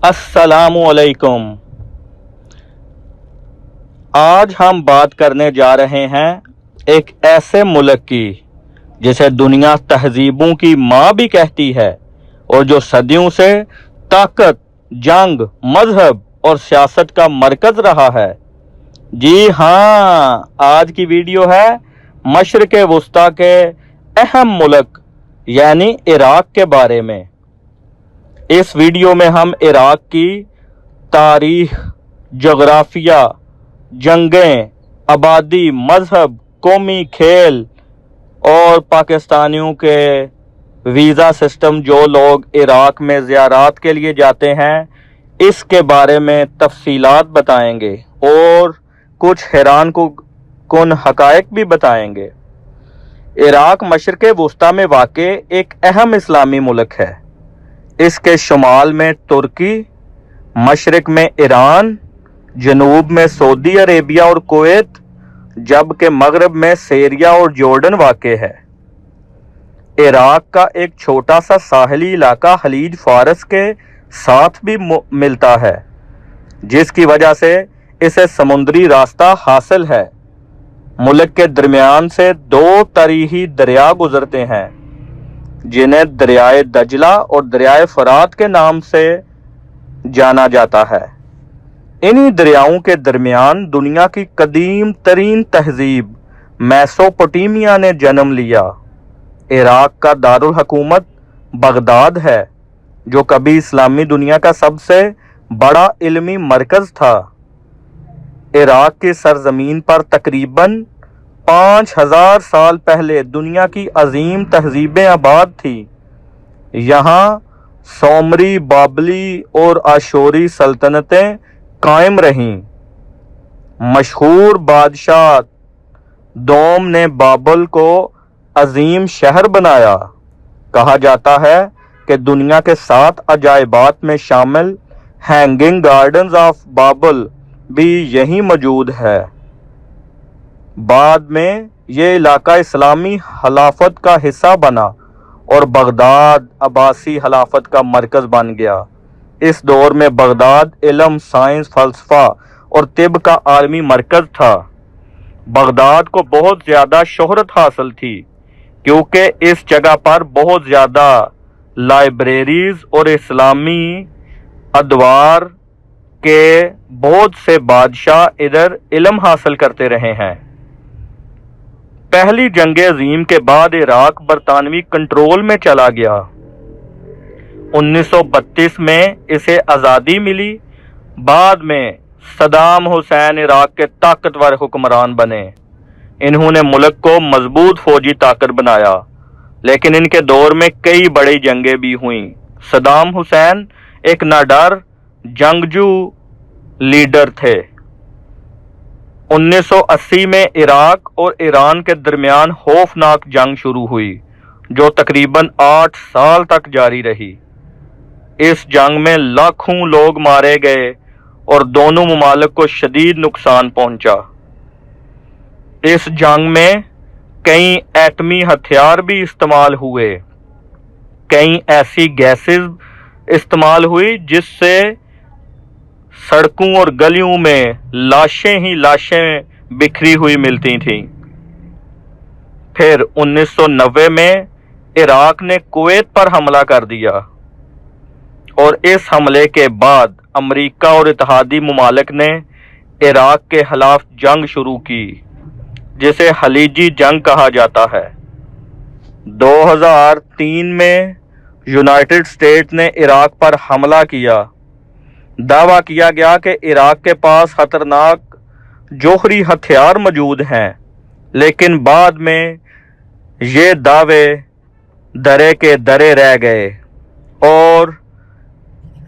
अस्सलामु अलैकुम। आज हम बात करने जा रहे हैं एक ऐसे मुल्क की जिसे दुनिया तहजीबों की माँ भी कहती है और जो सदियों से ताकत, जंग, मजहब और सियासत का मरकज रहा है। जी हाँ, आज की वीडियो है मशरिक़ वुस्ता के अहम मुल्क यानी इराक के बारे में। इस वीडियो में हम इराक की तारीख, जोग्राफिया, जंगें, आबादी, मजहब, कौमी खेल और पाकिस्तानियों के वीज़ा सिस्टम जो लोग इराक में ज़ियारत के लिए जाते हैं, इसके बारे में तफसीलात बताएंगे और कुछ हैरान कुन हक़ाइक़ भी बताएंगे। इराक मशरिक़ वुस्ता में वाक़े एक अहम इस्लामी मुल्क है। इसके शुमाल में तुर्की, मशरिक़ में ईरान, जनूब में सऊदी अरेबिया और कुवैत, जबकि मगरब में सीरिया और जॉर्डन वाक़े है। इराक का एक छोटा सा साहली इलाका खलीज फारस के साथ भी मिलता है, जिसकी वजह से इसे समुद्री रास्ता हासिल है। मुल्क के दरमियान से दो तारीखी दरिया गुजरते हैं, जिन्हें दरियाए दजला और दरियाए फरात के नाम से जाना जाता है। इन्हीं दरियाओं के दरमियान दुनिया की कदीम तरीन तहजीब मेसोपोटामिया ने जन्म लिया। इराक का दारुल हुकूमत बगदाद है, जो कभी इस्लामी दुनिया का सबसे बड़ा इल्मी मरकज था। इराक की सरजमीन पर तकरीबन 5000 साल पहले दुनिया की अजीम तहजीबें आबाद थी। यहाँ सोमरी, बाबली और आशूरी सल्तनतें कायम रहीं। मशहूर बादशाह दोम ने बाबल को अजीम शहर बनाया। कहा जाता है कि दुनिया के 7 अजायबात में शामिल हैंगिंग गार्डन्स ऑफ बाबल भी यहीं मौजूद है। बाद में ये इलाका इस्लामी खिलाफत का हिस्सा बना और बगदाद अब्बासी खिलाफत का मरकज बन गया। इस दौर में बगदाद इल्म, साइंस, फ़लसफ़ा और तिब का आलमी मरकज था। बगदाद को बहुत ज़्यादा शोहरत हासिल थी क्योंकि इस जगह पर बहुत ज़्यादा लाइब्रेरीज और इस्लामी अदवार के बहुत से बादशाह इधर इल्म हासिल करते रहे हैं। पहली जंग अजीम के बाद इराक बरतानवी कंट्रोल में चला गया। 1932 में इसे आज़ादी मिली। बाद में सद्दाम हुसैन इराक के ताकतवर हुक्मरान बने। इन्होंने मुल्क को मजबूत फौजी ताकत बनाया, लेकिन इनके दौर में कई बड़ी जंगें भी हुईं। सद्दाम हुसैन एक नाडर जंगजू लीडर थे। 1980 में इराक और ईरान के दरमियान खौफनाक जंग शुरू हुई, जो तकरीबन 8 साल तक जारी रही। इस जंग में लाखों लोग मारे गए और दोनों ममालिक को शदीद नुकसान पहुंचा। इस जंग में कई एटमी हथियार भी इस्तेमाल हुए। कई ऐसी गैसेस इस्तेमाल हुई जिससे सड़कों और गलियों में लाशें ही लाशें बिखरी हुई मिलती थीं। फिर 1990 में इराक ने कुवैत पर हमला कर दिया और इस हमले के बाद अमेरिका और इत्तेहादी ममालिक ने इराक के खिलाफ जंग शुरू की, जिसे खलीजी जंग कहा जाता है। 2003 में यूनाइटेड स्टेट ने इराक पर हमला किया। दावा किया गया कि इराक के पास खतरनाक जोहरी हथियार मौजूद हैं, लेकिन बाद में ये दावे दरे के दरे रह गए और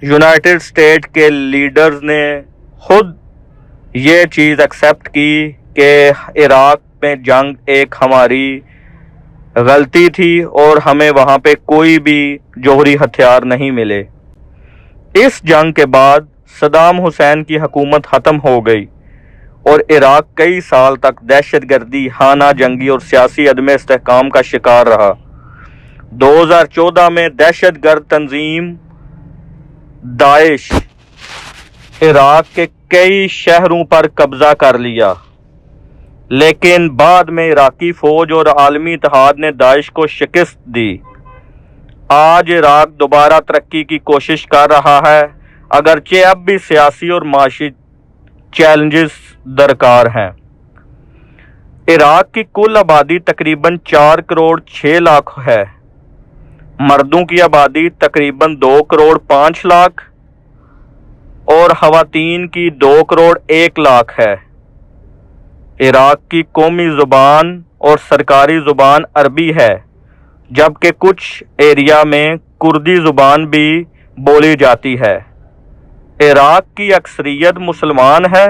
यूनाइटेड स्टेट के लीडर्स ने खुद ये चीज़ एक्सेप्ट की कि इराक में जंग एक हमारी गलती थी और हमें वहाँ पे कोई भी जोहरी हथियार नहीं मिले। इस जंग के बाद सद्दाम हुसैन की हुकूमत ख़त्म हो गई और इराक कई साल तक दहशतगर्दी, खाना जंगी और सियासी अदम इस्तेहकाम का शिकार रहा। 2014 में दहशतगर्द तंजीम दाइश इराक के कई शहरों पर कब्जा कर लिया, लेकिन बाद में इराकी फौज और आलमी इत्तेहाद ने दाइश को शिकस्त दी। आज इराक दोबारा तरक्की की कोशिश कर रहा है, अगरचे अब भी सियासी और माशी चैलेंजेस दरकार हैं। इराक की कुल आबादी तकरीबन 4 करोड़ 6 लाख है। मर्दों की आबादी तकरीबन 2 करोड़ 5 लाख और ख़वातीन की 2 करोड़ 1 लाख है। इराक की कौमी ज़ुबान और सरकारी ज़ुबान अरबी है, जबकि कुछ एरिया में कुर्दी ज़ुबान भी बोली जाती है। इराक की अक्सरियत मुसलमान है,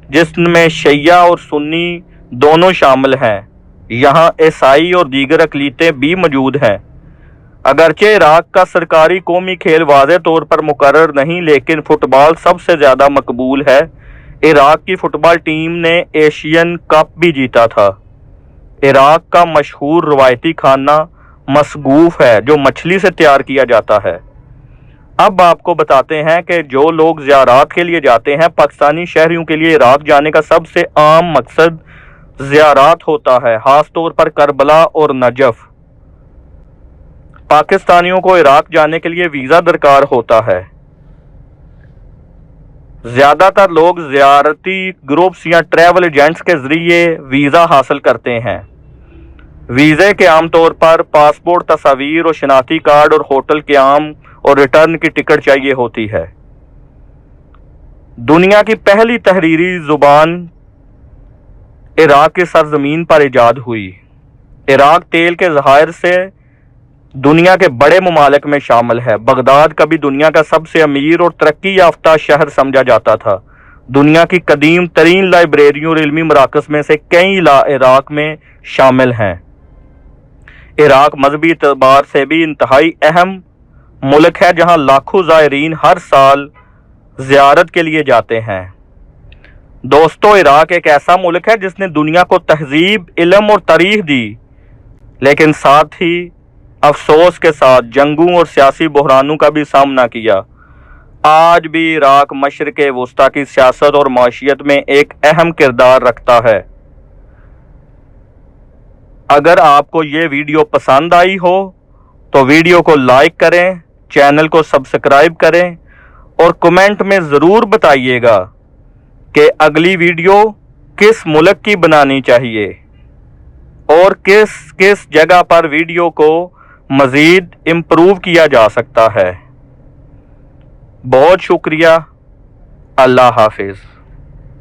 जिसमें शिया और सुन्नी दोनों शामिल हैं। यहाँ ईसाई और दीगर अक़लीतें भी मौजूद हैं। अगरचे इराक का सरकारी कौमी खेल वाज़े तौर पर मुकर्रर नहीं, लेकिन फ़ुटबॉल सबसे ज़्यादा मकबूल है। इराक की फ़ुटबॉल टीम ने एशियन कप भी जीता था। इराक का मशहूर रवायती खाना मसगूफ़ है, जो मछली से तैयार किया जाता है। अब आपको बताते हैं कि जो लोग ज़ियारत के लिए जाते हैं, पाकिस्तानी शहरियों के लिए इराक जाने का सबसे आम मकसद ज़ियारत होता है, ख़ास तौर पर करबला और नजफ़। पाकिस्तानियों को इराक जाने के लिए वीज़ा दरकार होता है। ज़्यादातर लोग ज़ियारती ग्रुप्स या ट्रैवल एजेंट्स के ज़रिए वीज़ा हासिल करते हैं। वीज़े के आम तौर पर पासपोर्ट, तस्वीर और शनाख्ती कार्ड और होटल क़याम और रिटर्न की टिकट चाहिए होती है। दुनिया की पहली तहरीरी ज़ुबान इराक की सरजमीन पर ईजाद हुई। इराक तेल के ज़खायर से दुनिया के बड़े ममालिक में शामिल है। बगदाद कभी दुनिया का सबसे अमीर और तरक्की याफ्ता शहर समझा जाता था। दुनिया की कदीम तरीन लाइब्रेरियों और इल्मी मराकज़ में से कई इराक में शामिल हैं। इराक मजहबी एतबार से भी इंतहाई अहम मुल्क है, जहाँ लाखों ज़ायरीन हर साल ज़ियारत के लिए जाते हैं। दोस्तों, इराक एक ऐसा मुल्क है जिसने दुनिया को तहजीब, इल्म और तारीख दी, लेकिन साथ ही अफसोस के साथ जंगों और सियासी बहरानों का भी सामना किया। आज भी इराक मशरिक़ वस्ता की सियासत और माशियत में एक अहम किरदार रखता है। अगर आपको ये वीडियो पसंद आई हो तो वीडियो को लाइक करें, चैनल को सब्सक्राइब करें और कमेंट में ज़रूर बताइएगा कि अगली वीडियो किस मुल्क की बनानी चाहिए और किस किस जगह पर वीडियो को मज़ीद इम्प्रूव किया जा सकता है। बहुत शुक्रिया। अल्लाह हाफिज़।